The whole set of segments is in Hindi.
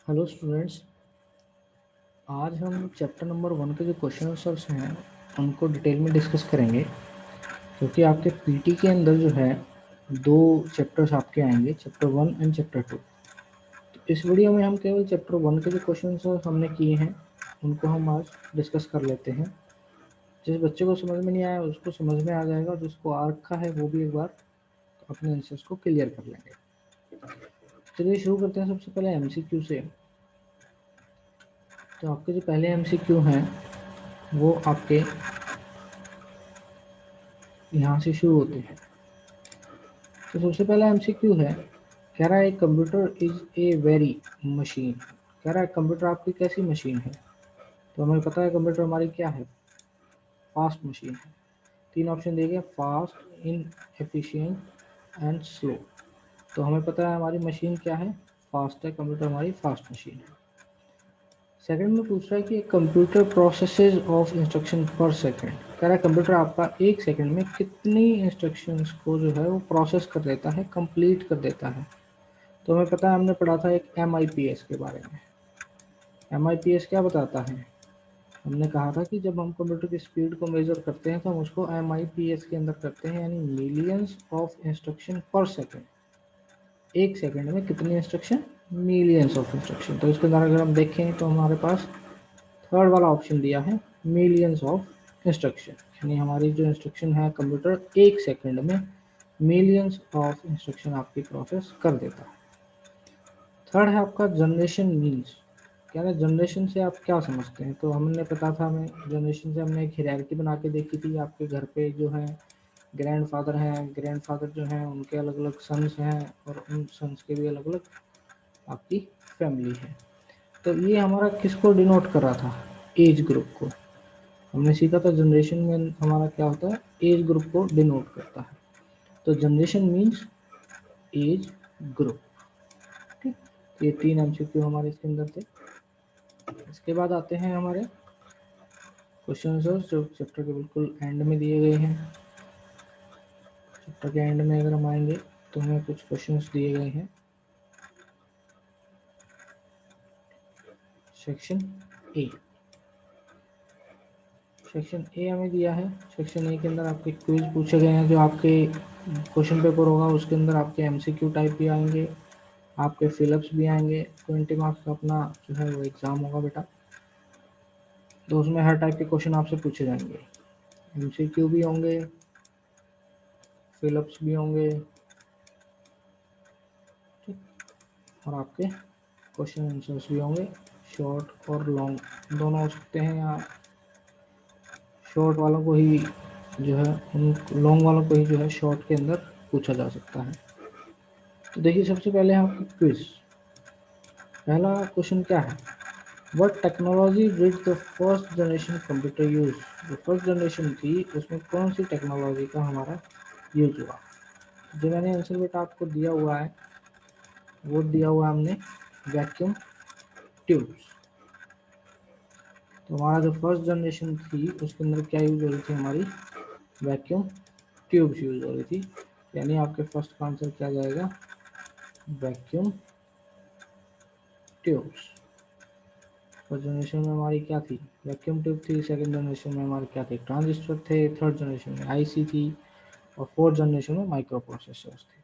Hello students. आज हम चैप्टर नंबर 1 के जो क्वेश्चन आंसर्स हैं उनको डिटेल में डिस्कस करेंगे, क्योंकि आपके पीटी के अंदर जो है 2 चैप्टर्स आपके आएंगे, चैप्टर 1 एंड चैप्टर 2। तो इस वीडियो में हम केवल चैप्टर 1 के जो क्वेश्चन आंसर्स हमने किए हैं उनको हम आज डिस्कस कर लेते हैं। जिस बच्चे को समझ में नहीं आया उसको समझ में आ जाएगा, और जिसको आ रखा है वो भी एक बार अपने आंसर्स को क्लियर कर लेंगे। चलिए शुरू करते हैं सबसे पहले एमसीक्यू से। तो आपके जो पहले एमसीक्यू हैं वो आपके यहाँ से शुरू होते हैं। तो सबसे पहला एमसीक्यू है, कह रहा है computer is a very machine. कह रहा है कंप्यूटर आपकी कैसी मशीन है। तो हमें पता है कंप्यूटर हमारी क्या है, फास्ट मशीन है। 3 ऑप्शन दिए गए, fast, in efficient and slow. तो हमें पता है हमारी मशीन क्या है, फास्ट है, कंप्यूटर हमारी फास्ट मशीन है। सेकंड में पूछ रहा है कि कंप्यूटर प्रोसेसेस ऑफ इंस्ट्रक्शन पर सेकंड। कह रहा है कंप्यूटर आपका 1 सेकंड में कितनी इंस्ट्रक्शंस को जो है वो प्रोसेस कर देता है, कंप्लीट कर देता है। तो हमें पता है, हमने पढ़ा था एक MIPS के बारे में। MIPS क्या बताता है, हमने कहा था कि जब हम कंप्यूटर की स्पीड को मेजर करते हैं तो हम उसको MIPS के अंदर करते हैं, यानी मिलियंस ऑफ इंस्ट्रक्शन पर सेकंड। 1 सेकंड में कितनी इंस्ट्रक्शन, मिलियंस ऑफ इंस्ट्रक्शन। तो इसके अंदर अगर हम देखें तो हमारे पास थर्ड वाला ऑप्शन दिया है, मिलियंस ऑफ इंस्ट्रक्शन, यानी हमारी जो इंस्ट्रक्शन है कंप्यूटर 1 सेकंड में मिलियंस ऑफ इंस्ट्रक्शन आपकी प्रोसेस कर देता है। थर्ड है आपका जनरेशन मीन्स। क्या है जनरेशन से आप क्या समझते हैं। तो हमने पता था, हमें जनरेशन से हमने एक हायरार्की बना के देखी थी। आपके घर पे जो है ग्रैंडफादर हैं, ग्रैंडफादर जो हैं उनके अलग अलग सन्स हैं, और उन सन्स के भी अलग अलग आपकी फैमिली है। तो ये हमारा किसको डिनोट कर रहा था, एज ग्रुप को। हमने सीखा था जनरेशन में हमारा क्या होता है, एज ग्रुप को डिनोट करता है। तो जनरेशन मीन्स एज ग्रुप। ठीक, ये 3 एमसीक्यू हमारे इसके अंदर थे। इसके बाद आते हैं हमारे क्वेश्चन आंसर जो चैप्टर के बिल्कुल एंड में दिए गए हैं। चैप्टर के एंड में अगर हम आएंगे तो हमें कुछ क्वेश्चंस दिए गए हैं। सेक्शन ए, सेक्शन ए हमें दिया है। सेक्शन ए के अंदर आपके क्विज पूछे गए हैं। जो आपके क्वेश्चन पेपर होगा उसके अंदर आपके एमसीक्यू टाइप भी आएंगे, आपके फिलअप्स भी आएंगे। 20 मार्क्स का अपना जो है वो एग्ज़ाम होगा बेटा। तो उसमें हर टाइप के क्वेश्चन आपसे पूछे जाएंगे, एमसीक्यू भी होंगे, फिलअप्स भी होंगे, ठीक, और आपके क्वेश्चन आंसर्स भी होंगे। शॉर्ट और लॉन्ग दोनों हो सकते हैं, या शॉर्ट वालों को ही जो है उन लॉन्ग वालों को ही जो है शॉर्ट के अंदर पूछा जा सकता है। तो देखिए सबसे पहले आपका क्विज। पहला क्वेश्चन क्या है, what technology did the first generation computer use. जो फर्स्ट जनरेशन थी उसमें कौन सी टेक्नोलॉजी का हमारा यूज हुआ। जो मैंने आंसर बेटा आपको दिया हुआ है वो दिया हुआ है हमने वैक्यूम ट्यूब्स। तो हमारा जो फर्स्ट जनरेशन थी उसके अंदर क्या यूज हो रही थी, हमारी वैक्यूम ट्यूब्स यूज हो रही थी। यानी आपके फर्स्ट का आंसर क्या जाएगा, वैक्यूम ट्यूब्स। फर्स्ट जनरेशन में हमारी क्या थी, वैक्यूम ट्यूब थी। सेकंड जनरेशन में हमारे क्या थे, ट्रांजिस्टर थे। थर्ड जनरेशन में आईसी थी, और फोर्थ जनरेशन में माइक्रो प्रोसेसर्स थे।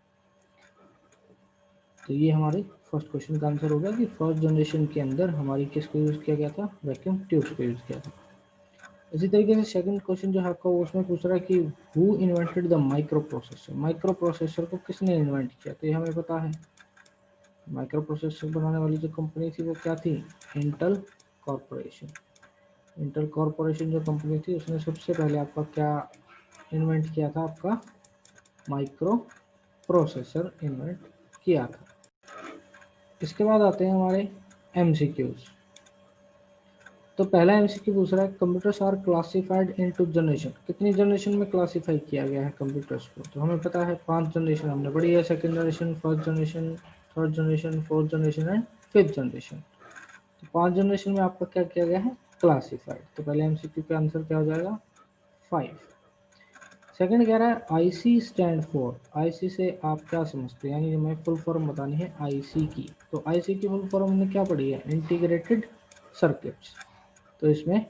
तो ये हमारे फर्स्ट क्वेश्चन का आंसर होगा कि फर्स्ट जनरेशन के अंदर हमारी किसको यूज़ किया गया था, वैक्यूम ट्यूब्स को यूज़ किया था। इसी तरीके से सेकंड क्वेश्चन जो है आपका उसमें पूछ रहा है कि who invented the micro processor. Micro processor को किसने इन्वेंट किया। तो ये हमें पता है, माइक्रो प्रोसेसर बनाने वाली जो कंपनी थी वो क्या थी, इंटेल कॉरपोरेशन। इंटेल कॉरपोरेशन जो कंपनी थी उसने सबसे पहले आपका क्या इन्वेंट किया था, आपका माइक्रो प्रोसेसर इन्वेंट किया था। इसके बाद आते हैं हमारे एमसीक्यूज। तो पहला एमसीक्यू पूछ रहा है computers are classified into generation. कितनी जनरेशन में क्लासिफाई किया गया है कंप्यूटर्स को। तो हमें पता है 5 जनरेशन हमने पढ़ी है, second generation, first generation, third generation, fourth generation and fifth generation. तो 5 जनरेशन में आपका क्या किया गया है, क्लासिफाइड। तो पहले एमसीक्यू का आंसर क्या हो जाएगा, 5। सेकंड कह रहा है आईसी स्टैंड फॉर, आईसी से आप क्या समझते हैं, यानी हमें फुल फॉर्म बतानी है आईसी की। तो आईसी की फुल फॉर्म हमने क्या पढ़ी है, इंटीग्रेटेड सर्किट्स। तो इसमें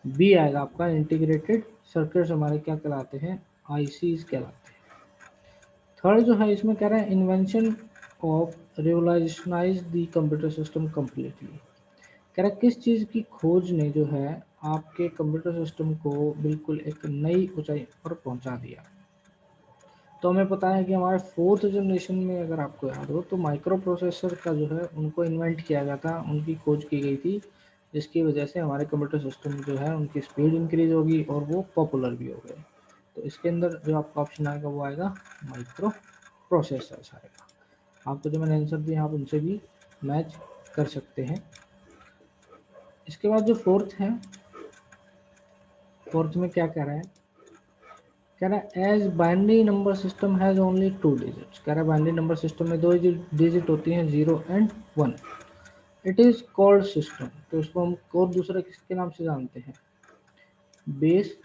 बी आएगा आपका, इंटीग्रेटेड सर्किट्स हमारे क्या कहलाते हैं, आईसीज कहलाते हैं। थर्ड जो है इसमें कह रहा है invention of revolutionise the computer system completely. कह रहा है किस चीज़ की खोज ने जो है आपके कंप्यूटर सिस्टम को बिल्कुल एक नई ऊंचाई पर पहुंचा दिया। तो हमें पता है कि हमारे फोर्थ जनरेशन में अगर आपको याद हो तो माइक्रो प्रोसेसर का जो है उनको इन्वेंट किया गया था, उनकी खोज की गई थी, जिसकी वजह से हमारे कंप्यूटर सिस्टम जो है उनकी स्पीड इंक्रीज होगी और वो पॉपुलर भी हो गए। तो इसके अंदर जो आपका ऑप्शन आएगा वो आएगा माइक्रो प्रोसेसर्स आएगा। आपको जो मैंने आंसर दिया आप उनसे भी मैच कर सकते हैं। इसके बाद जो फोर्थ है, फोर्थ में क्या कह रहा है, कह रहा है as binary number system has only 2 digits. कह रहा है बाइनरी नंबर सिस्टम में 2 डिजिट होती हैं, 0 और 1। It is called system. तो इसको हम और दूसरा किसके नाम से जानते हैं, बेस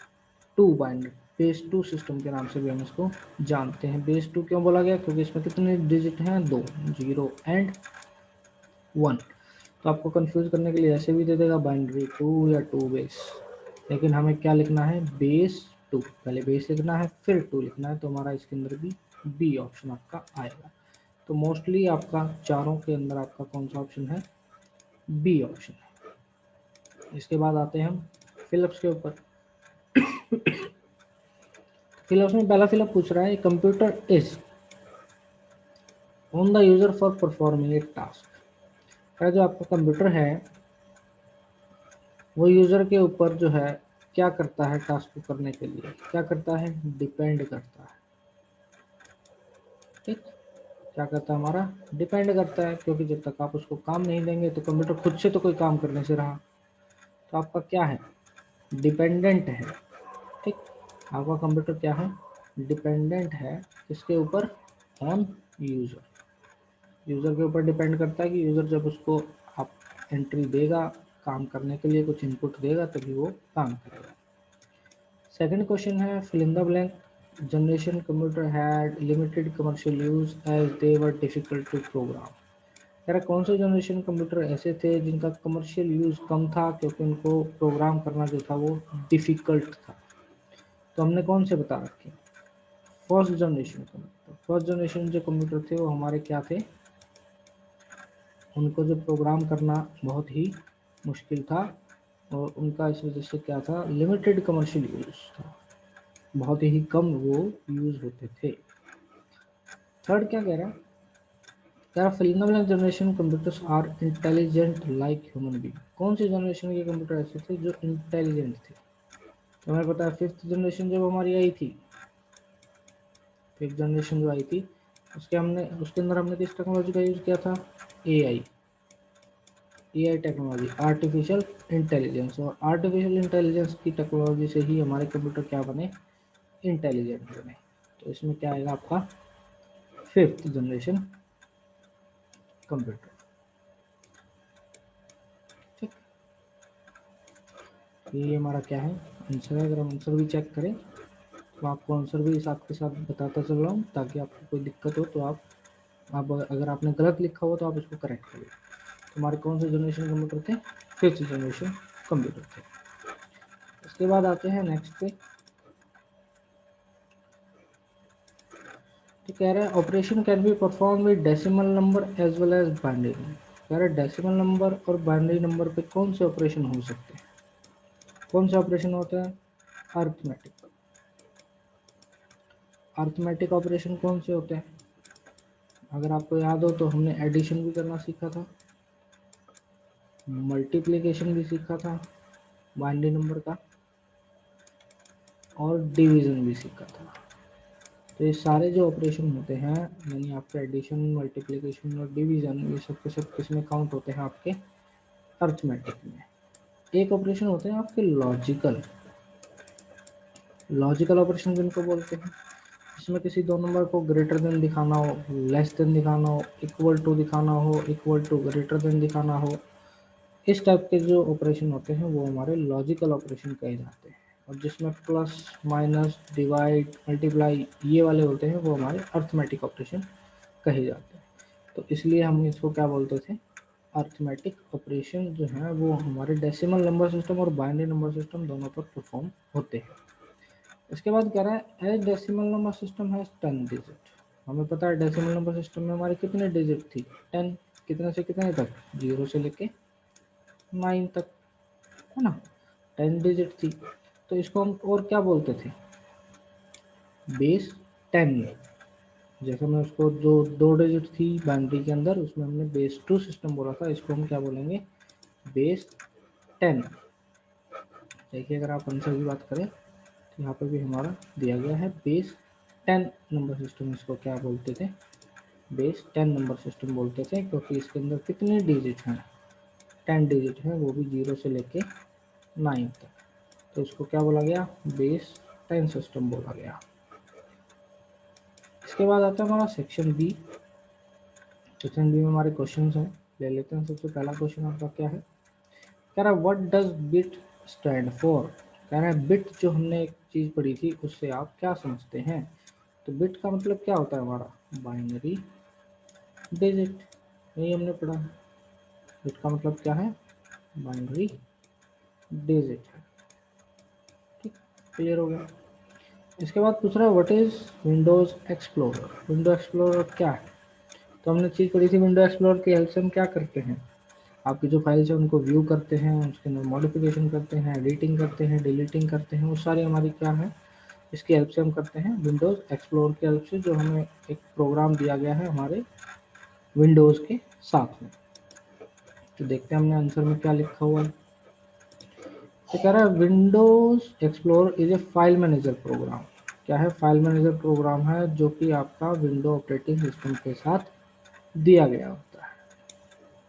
2 बाइनरी, बेस 2 सिस्टम के नाम से भी हम इसको जानते हैं। बेस 2 क्यों बोला गया, क्योंकि इसमें कितने डिजिट हैं, 2, 0 और 1। तो आपको कंफ्यूज करने के लिए ऐसे भी दे देगा बाइनरी 2 या 2 बेस, लेकिन हमें क्या लिखना है, बेस 2। पहले बेस लिखना है फिर 2 लिखना है, तो हमारा इसके अंदर भी बी ऑप्शन आपका आएगा। तो मोस्टली आपका चारों के अंदर आपका कौन सा ऑप्शन है, बी ऑप्शन है। इसके बाद आते हैं हम फिलिप्स के ऊपर। फिलिप्स में पहला फिलिप पूछ रहा है computer is on the user for performing A task. जो आपका कंप्यूटर है वो यूजर के ऊपर जो है क्या करता है, टास्क को करने के लिए क्या करता है, डिपेंड करता है। ठीक, क्या करता है हमारा, डिपेंड करता है, क्योंकि जब तक आप उसको काम नहीं देंगे तो कंप्यूटर खुद से तो कोई काम करने से रहा। तो आपका क्या है, डिपेंडेंट है। ठीक, आपका कंप्यूटर क्या है, डिपेंडेंट है किसके ऊपर, ऑन यूजर। यूजर के ऊपर डिपेंड करता है कि यूजर जब उसको आप एंट्री देगा काम करने के लिए, कुछ इनपुट देगा तभी वो काम करेगा। सेकंड क्वेश्चन है fill in the blank. Generation computer had limited commercial use as they were difficult to program. कह रहा कौन से जनरेशन कंप्यूटर ऐसे थे जिनका कमर्शियल यूज कम था, क्योंकि उनको प्रोग्राम करना जो था वो डिफिकल्ट था। तो हमने कौन से बता रखे, first generation computer. First generation जो कंप्यूटर थे वो हमारे क्या थे, उनको जो प्रोग्राम करना बहुत ही मुश्किल था, और उनका इस वजह से क्या था, लिमिटेड कमर्शियल यूज था, बहुत ही कम वो यूज होते थे। थर्ड क्या कह रहा है, क्या फिल्म generation computers are intelligent like human being. कौन सी जनरेशन के कंप्यूटर ऐसे थे जो इंटेलिजेंट थे, तो हमें पता है फिफ्थ जनरेशन जब हमारी आई थी, फिफ्थ जनरेशन जो आई थी उसके अंदर हमने किस टेक्नोलॉजी का यूज़ किया था, AI, AI technology, artificial intelligence. और आर्टिफिशियल इंटेलिजेंस की टेक्नोलॉजी से ही हमारे कंप्यूटर क्या बने, इंटेलिजेंट बने। तो इसमें क्या आएगा आपका, फिफ्थ जनरेशन कंप्यूटर। ठीक, ये हमारा क्या है, आंसर है। अगर हम आंसर भी चेक करें तो आपको आंसर भी साथ के साथ बताता चल रहा हूँ, ताकि आपको कोई दिक्कत हो तो आप अगर आपने गलत लिखा हो तो आप इसको करेक्ट करें। तो हमारे कौन से जनरेशन कंप्यूटर थे, फिफ्थ जनरेशन कंप्यूटर थे। इसके बाद आते हैं नेक्स्ट पे। तो कह रहा है operation can be perform with decimal number as well as binary number. कह रहा है डेसिमल नंबर और बाइनरी नंबर पे कौन से ऑपरेशन हो सकते हैं, कौन से ऑपरेशन होते हैं, अर्थमेटिक। अर्थमेटिक ऑपरेशन कौन से होते हैं, अगर आपको याद हो तो हमने एडिशन भी करना सीखा था, मल्टीप्लिकेशन भी सीखा था बाइनरी नंबर का, और डिवीजन भी सीखा था। तो ये सारे जो ऑपरेशन होते हैं, यानी आपके एडिशन, मल्टीप्लिकेशन और डिवीजन, ये सब के सब किस में काउंट होते हैं, आपके अर्थमेटिक में। एक ऑपरेशन होते हैं आपके लॉजिकल, लॉजिकल ऑपरेशन जिनको बोलते हैं, इसमें किसी दो नंबर को ग्रेटर देन दिखाना हो, लेस देन दिखाना हो, इक्वल टू दिखाना हो, इक्वल टू ग्रेटर देन दिखाना हो, इस टाइप के जो ऑपरेशन होते हैं वो हमारे लॉजिकल ऑपरेशन कहे जाते हैं। और जिसमें प्लस माइनस डिवाइड मल्टीप्लाई ये वाले होते हैं वो हमारे अर्थमेटिक ऑपरेशन कहे जाते हैं। तो इसलिए हम इसको क्या बोलते थे, अर्थमेटिक ऑपरेशन जो है वो हमारे डेसिमल नंबर सिस्टम और बाइनरी नंबर सिस्टम दोनों पर परफॉर्म होते हैं। इसके बाद कह रहा है एज डेसिमल नंबर सिस्टम है 10 डिजिट। हमें पता है डेसिमल नंबर सिस्टम में हमारी कितने डिजिट थी, 10। कितने से कितने तक, 0 से लेके 9 तक, है ना, 10 डिजिट थी। तो इसको हम और क्या बोलते थे, बेस 10। जैसे मैं उसको जो 2 डिजिट थी बाइनरी के अंदर उसमें हमने बेस 2 सिस्टम बोला था, इसको हम क्या बोलेंगे, बेस 10। देखिए अगर आप आंसर की बात करें तो यहाँ पर भी हमारा दिया गया है बेस 10 नंबर सिस्टम। इसको क्या बोलते थे, बेस 10 नंबर सिस्टम बोलते थे, क्योंकि इसके अंदर कितने डिजिट हैं, 10 डिजिट हैं, वो भी 0 से लेके 9 तक। तो इसको क्या बोला गया, बेस 10 सिस्टम बोला गया। इसके बाद आता है हमारा सेक्शन बी। सेक्शन बी में हमारे क्वेश्चन हैं, ले लेते हैं। सबसे पहला क्वेश्चन आपका क्या है, कह रहा है what does bit stand for. कह रहा है बिट जो हमने एक चीज़ पढ़ी थी उससे आप क्या समझते हैं। तो बिट का मतलब क्या होता है हमारा, बाइनरी डिजिट, यही हमने पढ़ा है। बिट का मतलब क्या है, बाइनरी डिजिट है। ठीक, क्लियर हो गया। इसके बाद पूछ रहा है what is Windows explorer. Window explorer क्या है। तो हमने चीज़ पढ़ी थी विंडो एक्सप्लोरर की हेल्प से हम क्या करते हैं, आपकी जो फाइल्स है उनको व्यू करते हैं, उसके अंदर मॉडिफिकेशन करते हैं, एडिटिंग करते हैं, डिलीटिंग करते हैं, वो सारी हमारी क्या है, इसकी हेल्प से हम करते हैं, विंडोज़ एक्सप्लोर की हेल्प से, जो हमें एक प्रोग्राम दिया गया है हमारे विंडोज़ के साथ में। तो देखते हैं हमने आंसर में क्या लिखा हुआ है। तो कह रहा है Windows explore is a file manager program. क्या है, फाइल मैनेजर प्रोग्राम है जो कि आपका विंडो ऑपरेटिंग सिस्टम के साथ दिया गया होता है।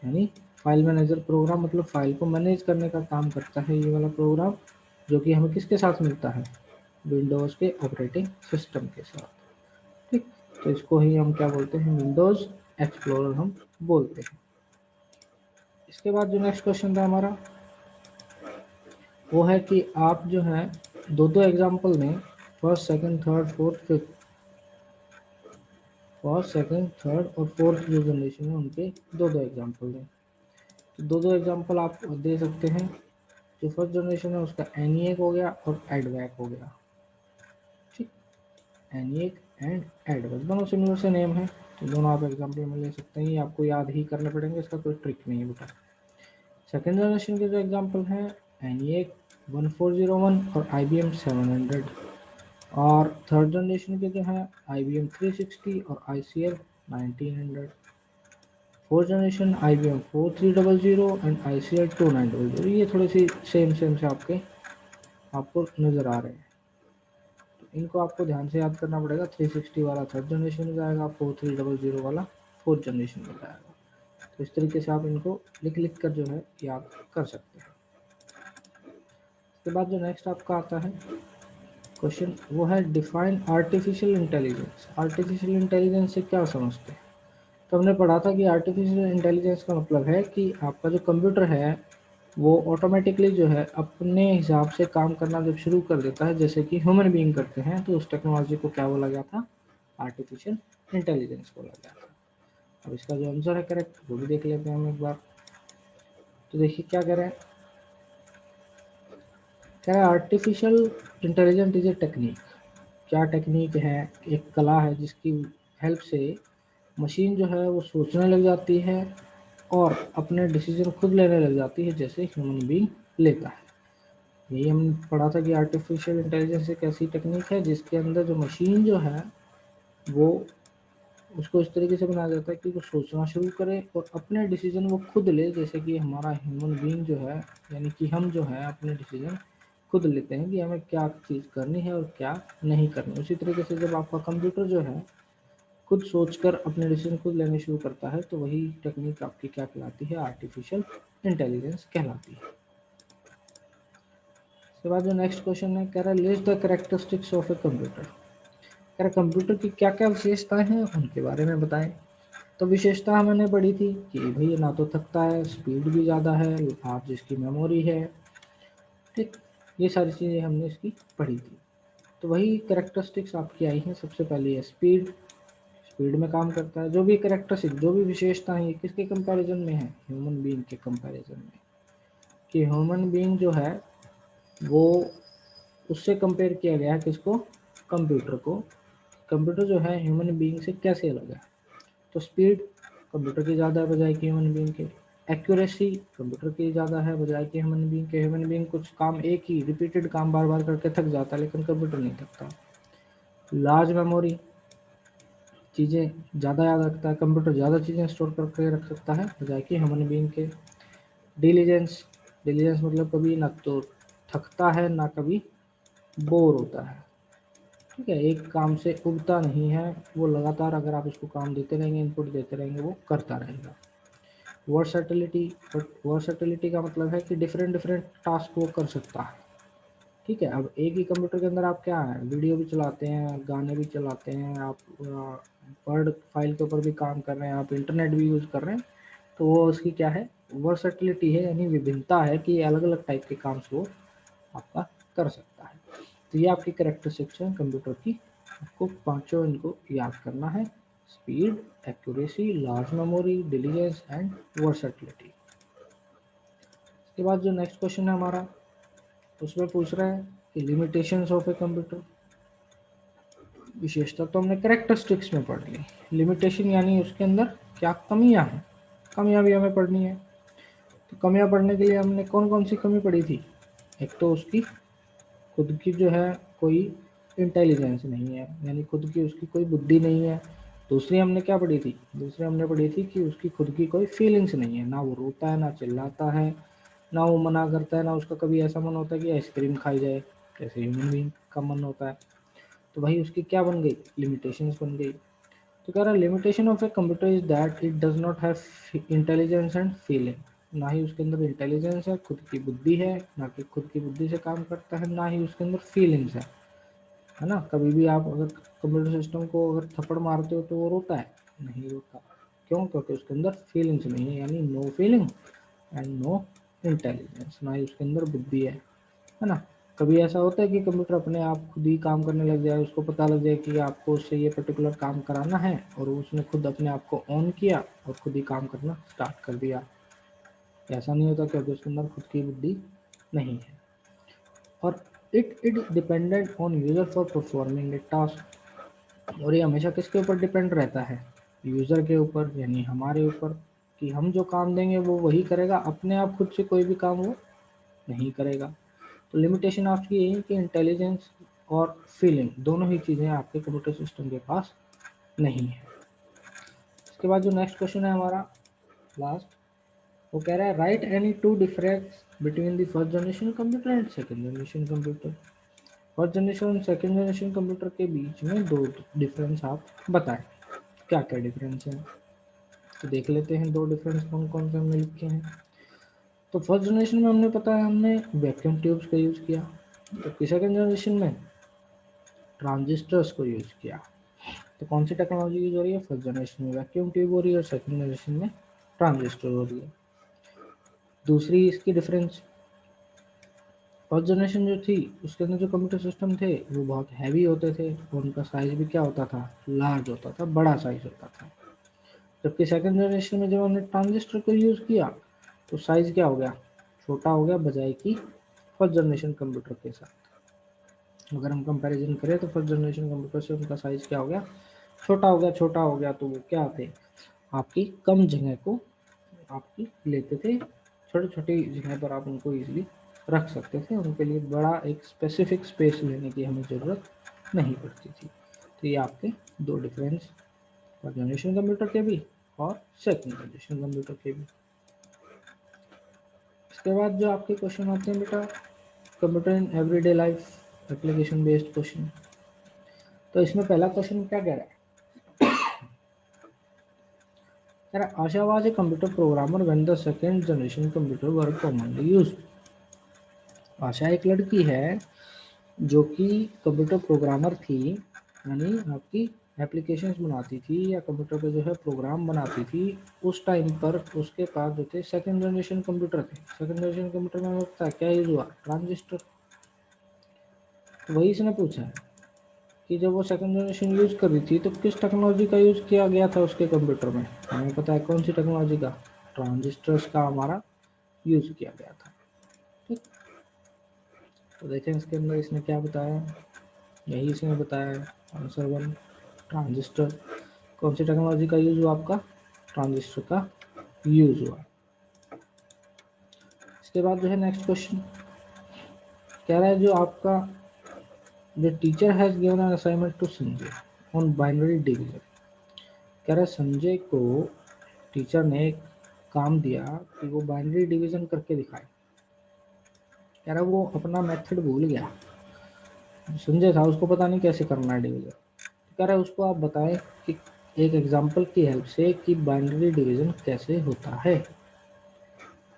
यानी फाइल मैनेजर प्रोग्राम मतलब फाइल को मैनेज करने का काम करता है ये वाला प्रोग्राम, जो कि हमें किसके साथ मिलता है, विंडोज़ के ऑपरेटिंग सिस्टम के साथ। ठीक, तो इसको ही हम क्या बोलते हैं, विंडोज़ एक्सप्लोरर हम बोलते हैं। इसके बाद जो नेक्स्ट क्वेश्चन था हमारा वो है कि आप जो है दो एग्जाम्पल दें, first second third fourth fifth, first second third और फोर्थ जो जनरेशन है उनके दो एग्जाम्पल दें। तो दो एग्जाम्पल आप दे सकते हैं। जो फर्स्ट जनरेशन है उसका एनिएक हो गया और एडवैक हो गया। ठीक, एनिएक एंड एडवैक दोनों सिमिलर से नेम है, तो दोनों आप एग्जाम्पल में ले सकते हैं। ये आपको याद ही करने पड़ेंगे, इसका कोई ट्रिक नहीं है बेटा। सेकेंड जनरेशन के जो एग्जाम्पल हैं एनिएक 1401 और IBM 700, और थर्ड जनरेशन के जो है IBM 360 और ICL 1900। Fourth generation IBM 4300 and ICL 2900। ये थोड़ी सी सेम से आपको नज़र आ रहे हैं, तो इनको आपको ध्यान से याद करना पड़ेगा। 360 वाला थर्ड जनरेशन में जाएगा, 4300 वाला फोर्थ जनरेशन में जाएगा। तो इस तरीके से आप इनको लिख कर जो है याद कर सकते हैं। उसके बाद जो नेक्स्ट आपका आता है क्वेश्चन वो है define artificial intelligence. Artificial intelligence से क्या समझते हैं। तो हमने पढ़ा था कि आर्टिफिशियल इंटेलिजेंस का मतलब है कि आपका जो कंप्यूटर है वो ऑटोमेटिकली जो है अपने हिसाब से काम करना जब शुरू कर देता है, जैसे कि ह्यूमन बीइंग करते हैं, तो उस टेक्नोलॉजी को क्या बोला गया था, आर्टिफिशियल इंटेलिजेंस बोला गया था। अब इसका जो आंसर है करेक्ट वो भी देख लेते हैं हम एक बार। तो देखिए क्या कह रहे हैं, कह रहे हैं artificial intelligence is a technique. क्या टेक्निक है, एक कला है जिसकी हेल्प से मशीन जो है वो सोचने लग जाती है और अपने डिसीजन खुद लेने लग जाती है जैसे ह्यूमन बीइंग लेता है। यही हम पढ़ा था कि आर्टिफिशियल इंटेलिजेंस एक ऐसी टेक्निक है जिसके अंदर जो मशीन जो है वो उसको इस तरीके से बनाया जाता है कि वो सोचना शुरू करे और अपने डिसीजन वो खुद ले, जैसे कि हमारा ह्यूमन बीइंग जो है, यानी कि हम जो है अपने डिसीजन खुद लेते हैं कि हमें क्या चीज़ करनी है और क्या नहीं करनी। उसी तरीके से जब आपका कंप्यूटर जो है खुद सोचकर अपने डिसीजन खुद लेने शुरू करता है, तो वही टेक्निक आपकी क्या कहलाती है, आर्टिफिशियल इंटेलिजेंस कहलाती है। उसके बाद जो नेक्स्ट क्वेश्चन है कह रहा है list the characteristics of a computer. कह रहा कंप्यूटर की क्या क्या विशेषताएं हैं उनके बारे में बताएं। तो विशेषता मैंने पढ़ी थी कि भाई ना तो थकता है, स्पीड भी ज़्यादा है, लार्ज इसकी मेमोरी है। ठीक, ये सारी चीज़ें हमने इसकी पढ़ी थी। तो वही कैरेक्टरिस्टिक्स आपकी आई हैं। सबसे पहले है स्पीड, स्पीड में काम करता है। जो भी कैरेक्टरिस्टिक, जो भी विशेषताएं ये किसके कंपैरिजन में है, ह्यूमन बीइंग के कंपैरिजन में। कि ह्यूमन बीइंग जो है वो, उससे कंपेयर किया गया है किसको, कंप्यूटर को। कंप्यूटर जो है ह्यूमन बीइंग से कैसे अलग है। तो स्पीड कंप्यूटर की ज़्यादा है बजाय कि ह्यूमन बीइंग के। एक्यूरेसी कंप्यूटर की ज़्यादा है बजाय कि ह्यूमन बीइंग के। ह्यूमन बीइंग कुछ काम, एक ही रिपीटेड काम बार बार करके थक जाता है, लेकिन कंप्यूटर नहीं थकता। लार्ज मेमोरी, चीज़ें ज़्यादा याद रखता है कंप्यूटर, ज़्यादा चीज़ें स्टोर करके रख सकता है बजाय कि ह्यूमन बीइंग के। डिलीजेंस, डिलीजेंस मतलब कभी ना तो थकता है ना कभी बोर होता है। ठीक है, एक काम से उगता नहीं है, वो लगातार अगर आप उसको काम देते रहेंगे, इनपुट देते रहेंगे, वो करता रहेगा। वर्सैटिलिटी, वर्सैटिलिटी का मतलब है कि डिफरेंट डिफरेंट टास्क वो कर सकता है। ठीक है, अब एक ही कंप्यूटर के अंदर आप क्या है, वीडियो भी चलाते हैं, गाने भी चलाते हैं, आप वर्ड फाइल के ऊपर भी काम कर रहे हैं, आप इंटरनेट भी यूज़ कर रहे हैं। तो वो उसकी क्या है, वर्सैटिलिटी है, यानी विभिन्नता है कि अलग अलग टाइप के काम वो आपका कर सकता है। तो ये आपकी कैरेक्टरिस्टिक्स है कंप्यूटर की। आपको पांचों इनको याद करना है: speed, accuracy, large memory, diligence and versatility. इसके बाद जो नेक्स्ट क्वेश्चन है हमारा, उसमें पूछ रहा है कि लिमिटेशंस ऑफ ए कंप्यूटर। विशेषता तो हमने कैरेक्टरिस्टिक्स में पढ़ ली, लिमिटेशन यानी उसके अंदर क्या कमियां हैं, कमियां भी हमें पढ़नी है। तो कमियां पढ़ने के लिए हमने कौन कौन सी कमी पढ़ी थी। एक तो उसकी खुद की जो है कोई इंटेलिजेंस नहीं है, यानी खुद की उसकी कोई बुद्धि नहीं है। दूसरी हमने क्या पढ़ी थी, दूसरी हमने पढ़ी थी कि उसकी खुद की कोई फीलिंग्स नहीं है, ना वो रोता है, ना चिल्लाता है, ना वो मना करता है, ना उसका कभी ऐसा मन होता है कि आइसक्रीम खाई जाए, जैसे ह्यूमन बीइंग का मन होता है। तो वही उसकी क्या बन गई, लिमिटेशंस बन गई। तो कह रहा है limitation of a computer is that it does not have intelligence and feeling. ना ही उसके अंदर इंटेलिजेंस है, खुद की बुद्धि है, ना कि खुद की बुद्धि से काम करता है, ना ही उसके अंदर फीलिंग्स है ना। कभी भी आप अगर कंप्यूटर सिस्टम को अगर थप्पड़ मारते हो तो वो रोता है, नहीं रोता। क्यों, क्योंकि उसके अंदर फीलिंग्स नहीं है, यानी no feeling and no intelligence, ना ही उसके अंदर बुद्धि है ना। कभी ऐसा होता है कि कंप्यूटर अपने आप खुद ही काम करने लग जाए, उसको पता लग जाए कि आपको उससे ये पर्टिकुलर काम कराना है, और उसने खुद अपने आप को ऑन किया और खुद ही काम करना स्टार्ट कर दिया। ऐसा नहीं होता क्योंकि उसके अंदर खुद की बुद्धि नहीं है। और it dependent on user for performing A task. और ये हमेशा किसके ऊपर डिपेंड रहता है, यूजर के ऊपर, यानी हमारे ऊपर, कि हम जो काम देंगे वो वही करेगा, अपने आप खुद से कोई भी काम वो नहीं करेगा। तो लिमिटेशन आपकी यही है कि इंटेलिजेंस और फीलिंग दोनों ही चीज़ें आपके कंप्यूटर सिस्टम के पास नहीं है। इसके बाद जो नेक्स्ट क्वेश्चन है हमारा लास्ट, वो कह रहा है right any two difference between the first generation computer and second generation computer. First generation और सेकंड जनरेशन कंप्यूटर के बीच में दो डिफरेंस आप बताएं, क्या क्या डिफरेंस है। तो देख लेते हैं दो डिफरेंस कौन कौन से हमने लिखे हैं। तो फर्स्ट जनरेशन में हमने पता है हमने वैक्यूम ट्यूब्स का यूज़ किया, जबकि सेकंड जनरेशन में ट्रांजिस्टर्स को यूज़ किया। तो कौन सी टेक्नोलॉजी यूज हो रही है, फर्स्ट जनरेशन में वैक्यूम ट्यूब हो रही है और सेकंड जनरेशन में ट्रांजिस्टर हो रही है। दूसरी इसकी डिफरेंस, फर्स्ट जनरेशन जो थी उसके अंदर जो कंप्यूटर सिस्टम थे वो बहुत हैवी होते थे, और उनका साइज भी क्या होता था, लार्ज होता था, बड़ा साइज होता था। जबकि सेकंड जनरेशन में जब हमने ट्रांजिस्टर को यूज़ किया तो साइज क्या हो गया, छोटा हो गया बजाय कि फर्स्ट जनरेशन कंप्यूटर के साथ। अगर हम कंपैरिजन करें तो फर्स्ट जनरेशन कंप्यूटर से उनका साइज क्या हो गया, छोटा हो गया। छोटा हो गया तो वो क्या थे, आपकी कम जगह को आपकी लेते थे, छोटी छोटी जगह पर आप उनको इजीली रख सकते थे, उनके लिए बड़ा एक स्पेसिफिक स्पेस लेने की हमें ज़रूरत नहीं पड़ती थी। तो ये आपके दो डिफरेंस फर्स्ट जनरेशन कंप्यूटर के भी और सेकंड जनरेशन कंप्यूटर के भी। इसके बाद जो आपके क्वेश्चन आते हैं बेटा, computer in everyday life application based question. तो इसमें पहला क्वेश्चन क्या कह रहा है, कह रहा है Asha was a computer programmer when the second generation computer were commonly used. Asha एक लड़की है जो कि कंप्यूटर प्रोग्रामर थी, यानी आपकी एप्लीकेशंस बनाती थी या कंप्यूटर पे जो है प्रोग्राम बनाती थी। उस टाइम पर उसके पास जो थे सेकंड जनरेशन कंप्यूटर थे। सेकंड जनरेशन कंप्यूटर में होता है क्या यूज़ हुआ, ट्रांजिस्टर। तो वही इसने पूछा है कि जब वो सेकंड जनरेशन यूज़ कर रही थी तो किस टेक्नोलॉजी का यूज़ किया गया था उसके कंप्यूटर में। हमें पता है कौन सी टेक्नोलॉजी का, ट्रांजिस्टर्स का हमारा यूज़ किया गया था। ठीक, तो देखें इसके अंदर इसने क्या बताया, यही इसने बताया है। Answer 1 transistor. कौन सी टेक्नोलॉजी का यूज़ हुआ आपका, ट्रांजिस्टर का यूज़ हुआ। इसके बाद जो है नेक्स्ट क्वेश्चन कह रहा है जो आपका The teacher has given an assignment to Sanjay on binary division। कह रहा है संजय को टीचर ने एक काम दिया कि वो बाइनरी डिवीजन करके दिखाए। कह रहा है वो अपना मेथड भूल गया, संजय था उसको पता नहीं कैसे करना है डिवीजन। कह रहा है उसको आप बताएं कि एक एग्जांपल की हेल्प से कि बाइनरी डिवीजन कैसे होता है।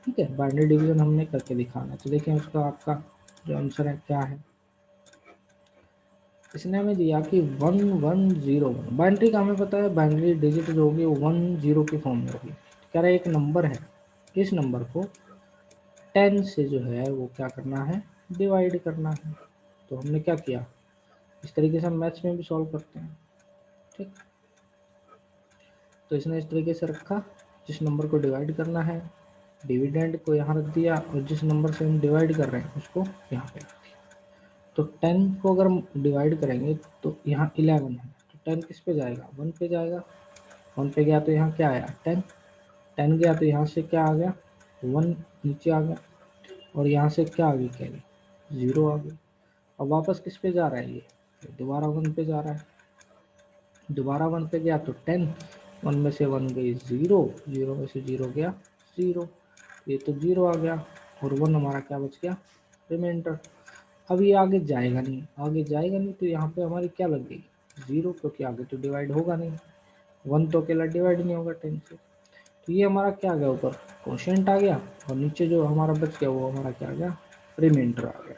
ठीक है, बाइनरी डिवीजन हमने करके दिखाना। तो देखें उसका आपका जो आंसर है क्या है। इसने हमें दिया कि 1101 बाइनरी का हमें पता है, बाइनरी डिजिट जो होगी वो 10 की फॉर्म में होगी। कह रहा है एक नंबर है, इस नंबर को 10 से जो है वो क्या करना है, डिवाइड करना है। तो हमने क्या किया, इस तरीके से हम मैथ्स में भी सॉल्व करते हैं। ठीक, तो इसने इस तरीके से रखा, जिस नंबर को डिवाइड करना है डिविडेंड को यहाँ रख दिया और जिस नंबर से हम डिवाइड कर रहे हैं उसको यहाँ पे रख दिया। तो 10 को अगर हम डिवाइड करेंगे तो यहाँ 11 है, तो 10 किस पे जाएगा, 1 पे जाएगा। 1 पे गया तो यहाँ क्या आया 10, 10 गया तो यहाँ से क्या आ गया 1 नीचे आ गया, और यहाँ से क्या आ गई कैरी 0 आ गई। अब वापस किस पे जा रहा है, ये दोबारा 1 पे जा रहा है, दोबारा 1 पे गया तो 10, 1 में से 1 गई 0, 0 में से 0 गया 0, ये तो 0 आ गया और 1 हमारा क्या बच गया, रिमाइंडर। अब ये आगे जाएगा नहीं, आगे जाएगा नहीं तो यहाँ पे हमारी क्या लग गई 0, क्योंकि आगे तो डिवाइड होगा नहीं, 1 तो अकेला डिवाइड नहीं होगा 10 से। तो ये हमारा क्या आ गया, ऊपर क्वोशिएंट आ गया और नीचे जो हमारा बच गया वो हमारा क्या आ गया, रिमाइंडर आ गया।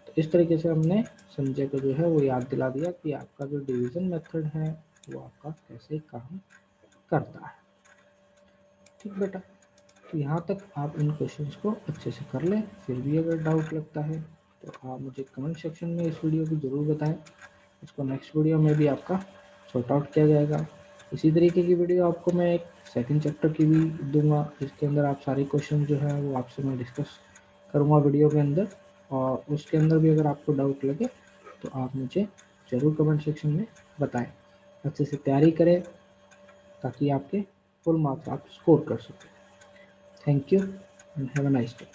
तो इस तरीके से हमने संजय को जो है वो याद दिला दिया कि आपका जो डिवीजन मेथड है वो आपका कैसे काम करता है। ठीक बेटा, तो यहाँ तक आप इन क्वेश्चंस को अच्छे से कर लें। फिर भी अगर डाउट लगता है तो आप मुझे कमेंट सेक्शन में इस वीडियो को ज़रूर बताएं, इसको नेक्स्ट वीडियो में भी आपका सॉर्ट आउट किया जाएगा। इसी तरीके की वीडियो आपको मैं एक सेकंड चैप्टर की भी दूंगा, जिसके अंदर आप सारे क्वेश्चन जो है वो आपसे मैं डिस्कस करूँगा वीडियो के अंदर, और उसके अंदर भी अगर आपको डाउट लगे तो आप मुझे ज़रूर कमेंट सेक्शन में बताएं। अच्छे से तैयारी करें ताकि आपके फुल मार्क्स आप स्कोर कर सकें। Thank you and have a nice day.